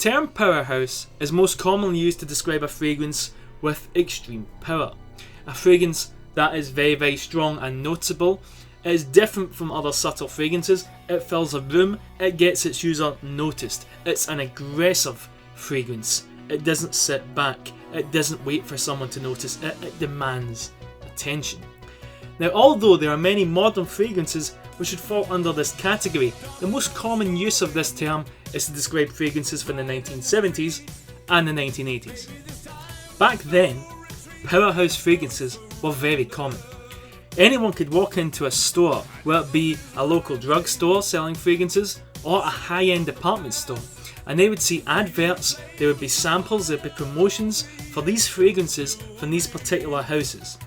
term Powerhouse is most commonly used to describe a fragrance with extreme power. A fragrance that is very, very strong and noticeable. It is different from other subtle fragrances. It fills a room. It gets its user noticed. It's an aggressive fragrance. It doesn't sit back. It doesn't wait for someone to notice. It demands attention. Now, although there are many modern fragrances which should fall under this category, the most common use of this term is to describe fragrances from the 1970s and the 1980s. Back then, Powerhouse fragrances were very common. Anyone could walk into a store, whether it be a local drugstore selling fragrances or a high-end department store, and they would see adverts, there would be samples, there would be promotions for these fragrances from these particular houses.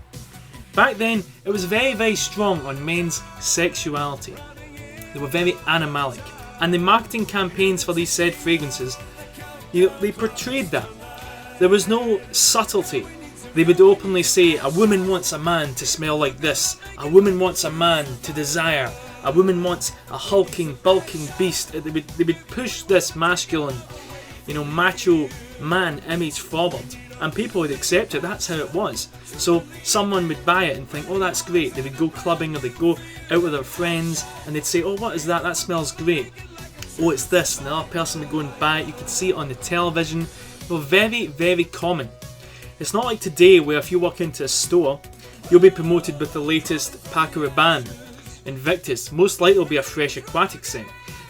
Back then, it was very, very strong on men's sexuality. They were very animalic, and the marketing campaigns for these said fragrances, they portrayed that. There was no subtlety. They would openly say, a woman wants a man to smell like this, a woman wants a man to desire, a woman wants a hulking, bulking beast. They would push this masculine, macho man image forward, and people would accept it. That's how it was. So someone would buy it and think, oh, that's great. They would go clubbing or they'd go out with their friends and they'd say, oh, what is that? That smells great. Oh, it's this. And the other person would go and buy it. You could see it on the television. They were very, very common. It's not like today where if you walk into a store, you'll be promoted with the latest Paco Rabanne, Invictus. Most likely it'll be a fresh aquatic scent.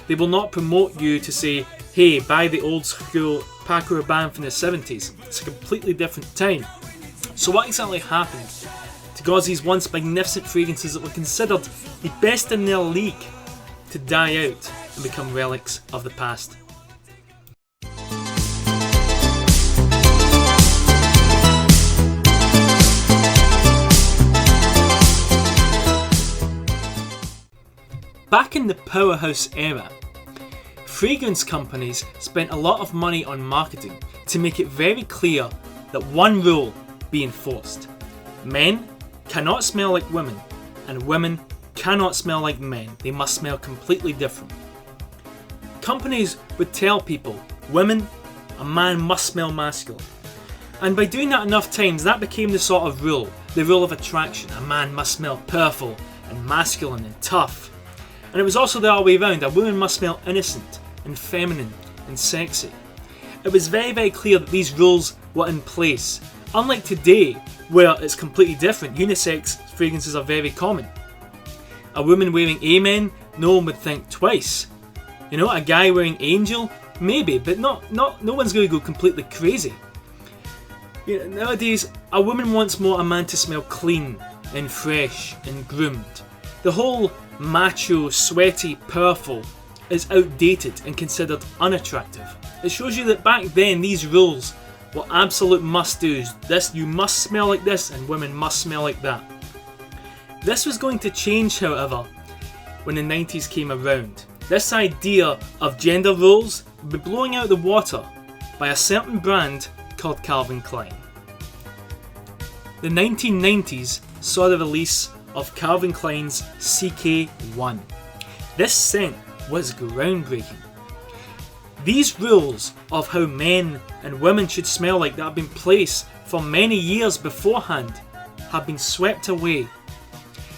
They will not promote you to say, hey, buy the old school Paco Rabanne from the 70s. It's a completely different time. So what exactly happened to cause these once magnificent fragrances that were considered the best in their league to die out and become relics of the past? Back in the Powerhouse era, fragrance companies spent a lot of money on marketing to make it very clear that one rule be enforced. Men cannot smell like women, and women cannot smell like men. They must smell completely different. Companies would tell people, women, a man must smell masculine. And by doing that enough times, that became the sort of rule, the rule of attraction. A man must smell powerful and masculine and tough. And it was also the other way around. A woman must smell innocent and feminine and sexy. It was very, very clear that these rules were in place. Unlike today, where it's completely different, unisex fragrances are very common. A woman wearing Amen, no one would think twice. A guy wearing Angel, maybe, but no one's going to go completely crazy. Nowadays, a woman wants more a man to smell clean and fresh and groomed. The whole macho, sweaty, powerful is outdated and considered unattractive. It shows you that back then these rules were absolute must-dos. This, you must smell like this, and women must smell like that. This was going to change, however, when the 90s came around. This idea of gender roles would be blowing out the water by a certain brand called Calvin Klein. The 1990s saw the release of Calvin Klein's CK1. This scent was groundbreaking. These rules of how men and women should smell like that have been placed for many years beforehand have been swept away.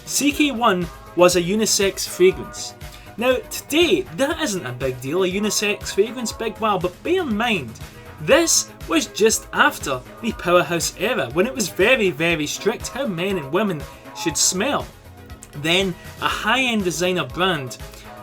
CK1 was a unisex fragrance. Now today that isn't a big deal, a unisex fragrance, big wow, but bear in mind this was just after the Powerhouse era when it was very, very strict how men and women should smell. Then a high-end designer brand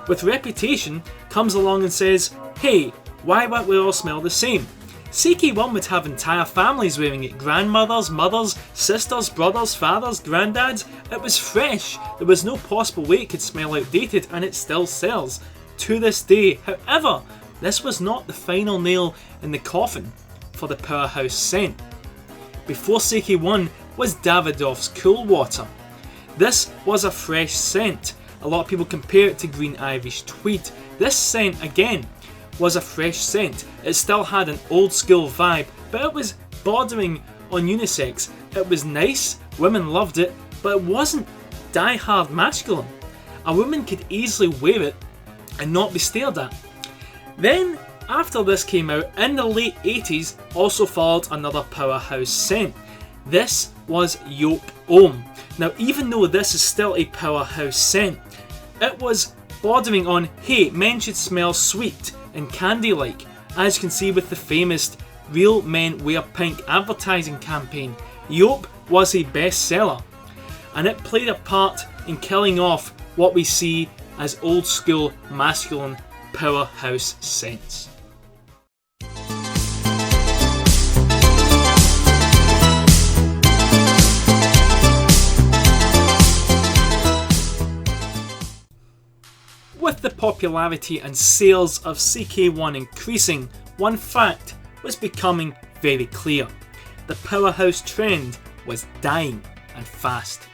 with reputation comes along and says, hey, why won't we all smell the same? CK1 would have entire families wearing it, grandmothers, mothers, sisters, brothers, fathers, granddads. It was fresh, there was no possible way it could smell outdated, and it still sells to this day. However, this was not the final nail in the coffin for the Powerhouse scent. Before CK1 was Davidoff's Cool Water. This was a fresh scent. A lot of people compare it to Green Irish Tweed. This scent, again, was a fresh scent. It still had an old school vibe, but it was bordering on unisex. It was nice, women loved it, but it wasn't die-hard masculine. A woman could easily wear it and not be stared at. Then After this came out in the late 80s, also followed another Powerhouse scent. This was Yop Om. Now, even though this is still a Powerhouse scent, it was bordering on, hey, men should smell sweet and candy-like, as you can see with the famous Real Men Wear Pink advertising campaign. Yop was a bestseller, and it played a part in killing off what we see as old school masculine Powerhouse scents. With the popularity and sales of CK1 increasing, one fact was becoming very clear. The Powerhouse trend was dying, and fast.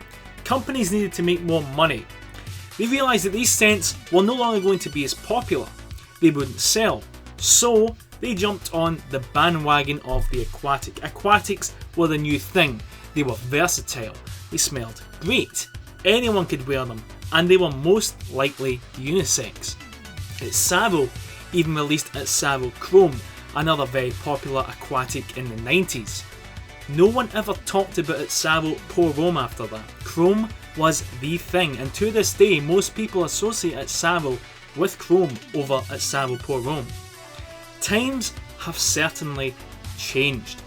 Companies needed to make more money. They realised that these scents were no longer going to be as popular. They wouldn't sell. So they jumped on the bandwagon of the aquatic. Aquatics were the new thing. They were versatile. They smelled great. Anyone could wear them. And they were most likely unisex. Savo even released its Savo Chrome, another very popular aquatic in the 90s. No one ever talked about its Savo Pour Rome after that. Chrome was the thing, and to this day most people associate its Savo with Chrome over its Savo Pour Rome. Times have certainly changed.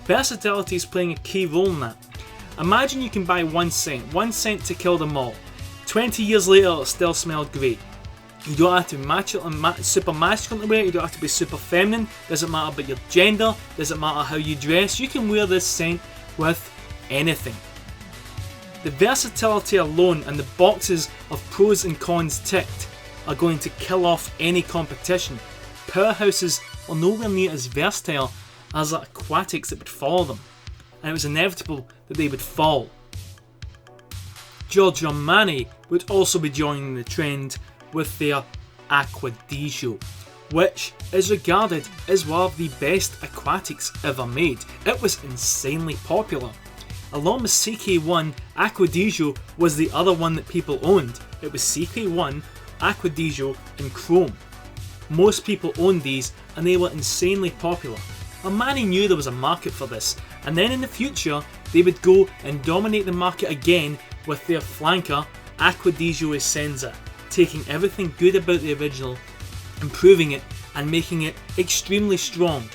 Versatility is playing a key role in that. Imagine you can buy one scent to kill them all. 20 years later it'll still smell great. You don't have to be super masculine to wear it, you don't have to be super feminine, doesn't matter about your gender, doesn't matter how you dress, you can wear this scent with anything. The versatility alone and the boxes of pros and cons ticked are going to kill off any competition. Powerhouses are nowhere near as versatile as the aquatics that would follow them, and it was inevitable that they would fall. Giorgio Armani would also be joining the trend with their Acqua di Gio, which is regarded as one of the best aquatics ever made. It was insanely popular. Along with CK1, Acqua di Gio was the other one that people owned. It was CK1, Acqua di Gio and Chrome. Most people owned these and they were insanely popular. Armani knew there was a market for this, and then in the future they would go and dominate the market again with their flanker Acqua di Gio Essenza, taking everything good about the original, improving it and making it extremely strong.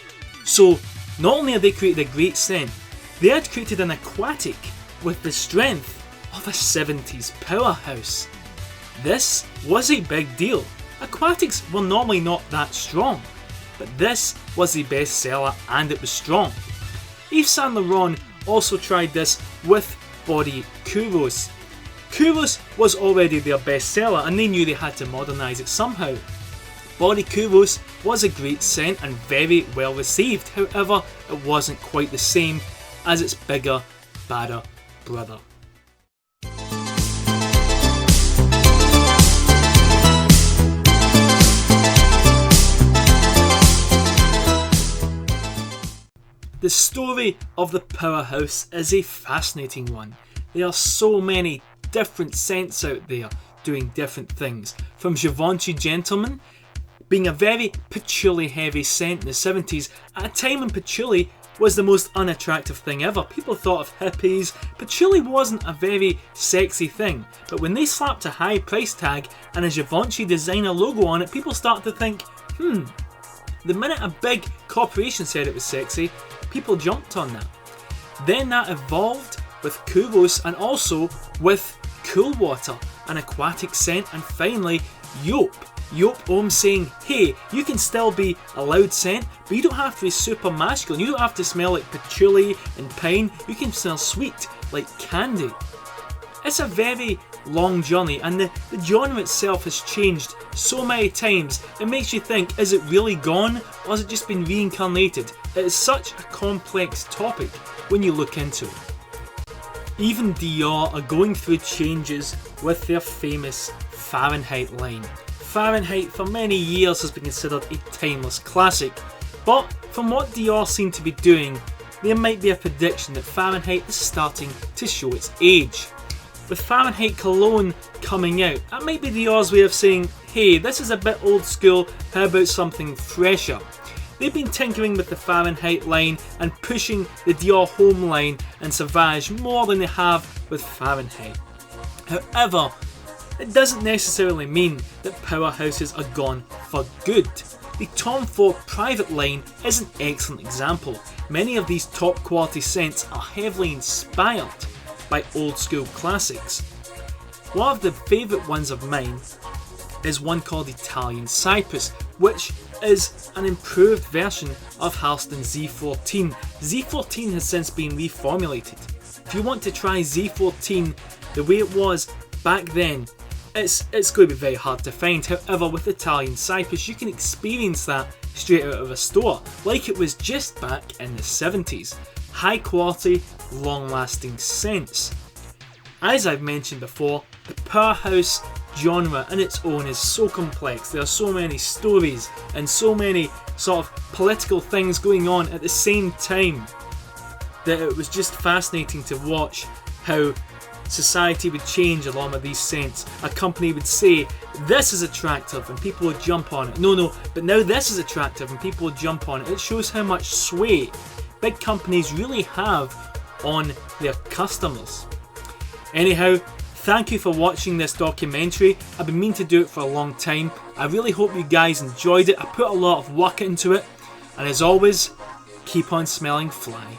So not only had they created a great scent, they had created an aquatic with the strength of a 70s powerhouse. This was a big deal. Aquatics were normally not that strong, but this was the best seller and it was strong. Yves Saint Laurent also tried this with Body Kuros. Kuros was already their best seller and they knew they had to modernise it somehow. Body Kuros was a great scent and very well received, however it wasn't quite the same as its bigger, badder brother. The story of the Powerhouse is a fascinating one. There are so many different scents out there doing different things. From Givenchy Gentleman being a very patchouli heavy scent in the 70s, at a time when patchouli was the most unattractive thing ever. People thought of hippies. Patchouli wasn't a very sexy thing, but when they slapped a high price tag and a Givenchy designer logo on it, people started to think, the minute a big corporation said it was sexy, people jumped on that. Then that evolved with Kuros and also with Cool Water, an aquatic scent, and finally Yop Om saying, hey, you can still be a loud scent, but you don't have to be super masculine, you don't have to smell like patchouli and pine, you can smell sweet like candy. It's a very long journey and the genre itself has changed so many times it makes you think, is it really gone or has it just been reincarnated? It is such a complex topic when you look into it. Even Dior are going through changes with their famous Fahrenheit line. Fahrenheit for many years has been considered a timeless classic, but from what Dior seem to be doing, there might be a prediction that Fahrenheit is starting to show its age. With Fahrenheit cologne coming out, that might be Dior's way of saying, hey, this is a bit old school, how about something fresher? They've been tinkering with the Fahrenheit line and pushing the Dior Home line and Sauvage more than they have with Fahrenheit. However, it doesn't necessarily mean that Powerhouses are gone for good. The Tom Ford Private line is an excellent example. Many of these top quality scents are heavily inspired by old school classics. One of the favourite ones of mine is one called Italian Cypress, which is an improved version of Halston Z14. Z14 has since been reformulated. If you want to try Z14 the way it was back then, it's going to be very hard to find. However, with Italian Cypress, you can experience that straight out of a store, like it was just back in the 70s. High quality, long lasting scents. As I've mentioned before, the Powerhouse genre in its own is so complex. There are so many stories and so many sort of political things going on at the same time that it was just fascinating to watch how society would change along with these scents. A company would say, this is attractive, and people would jump on it. No, but now this is attractive and people would jump on it. It shows how much sway big companies really have on their customers. Anyhow, thank you for watching this documentary. I've been meaning to do it for a long time. I really hope you guys enjoyed it. I put a lot of work into it. And as always, keep on smelling fly.